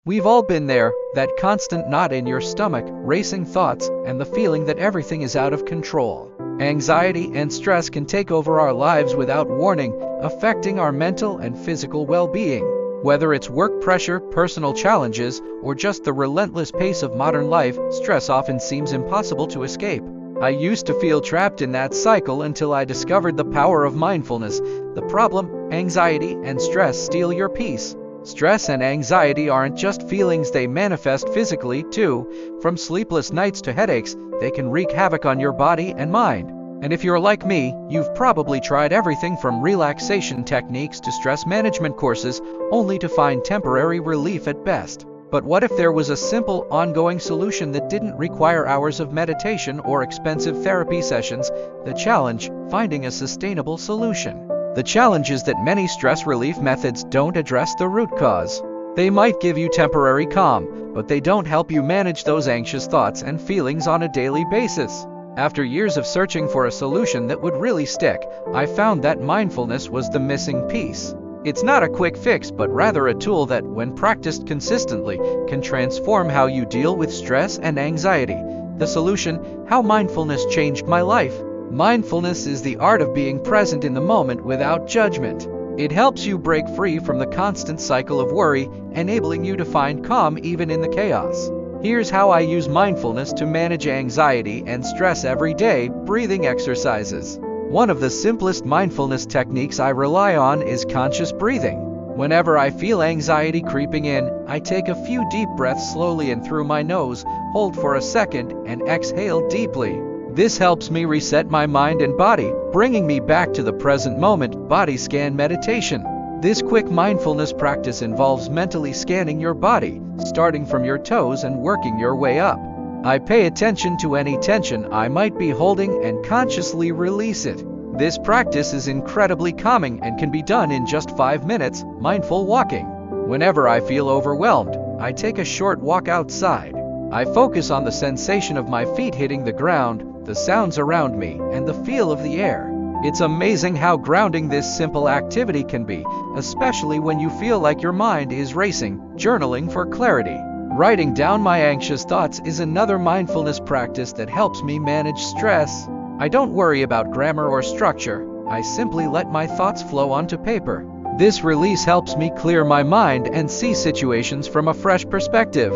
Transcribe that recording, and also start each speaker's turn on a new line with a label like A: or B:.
A: We've all been there, that constant knot in your stomach, racing thoughts, and the feeling that everything is out of control. Anxiety and stress can take over our lives without warning, affecting our mental and physical well-being. Whether it's work pressure, personal challenges, or just the relentless pace of modern life, stress often seems impossible to escape. I used to feel trapped in that cycle until I discovered the power of mindfulness. The problem, anxiety and stress steal your peace. Stress and anxiety aren't just feelings, they manifest physically too. From sleepless nights to headaches, they can wreak havoc on your body and mind. And if you're like me, you've probably tried everything from relaxation techniques to stress management courses, only to find temporary relief at best. But what if there was a simple, ongoing solution that didn't require hours of meditation or expensive therapy sessions? The challenge: finding a sustainable solution. The challenge is that many stress relief methods don't address the root cause. They might give you temporary calm, but they don't help you manage those anxious thoughts and feelings on a daily basis. After years of searching for a solution that would really stick, I found that mindfulness was the missing piece. It's not a quick fix, but rather a tool that, when practiced consistently, can transform how you deal with stress and anxiety. The solution: how mindfulness changed my life. Mindfulness is the art of being present in the moment without judgment. It helps you break free from the constant cycle of worry, enabling you to find calm even in the chaos. Here's how I use mindfulness to manage anxiety and stress every day: breathing exercises. One of the simplest mindfulness techniques I rely on is conscious breathing. Whenever I feel anxiety creeping in, I take a few deep breaths slowly in through my nose, hold for a second, and exhale deeply. This helps me reset my mind and body, bringing me back to the present moment. Body scan meditation. This quick mindfulness practice involves mentally scanning your body, starting from your toes and working your way up. I pay attention to any tension I might be holding and consciously release it. This practice is incredibly calming and can be done in just 5 minutes. Mindful walking. Whenever I feel overwhelmed, I take a short walk outside. I focus on the sensation of my feet hitting the ground, the sounds around me, and the feel of the air. It's amazing how grounding this simple activity can be, especially when you feel like your mind is racing. Journaling for clarity. Writing down my anxious thoughts is another mindfulness practice that helps me manage stress. I don't worry about grammar or structure. I simply let my thoughts flow onto paper. This release helps me clear my mind and see situations from a fresh perspective.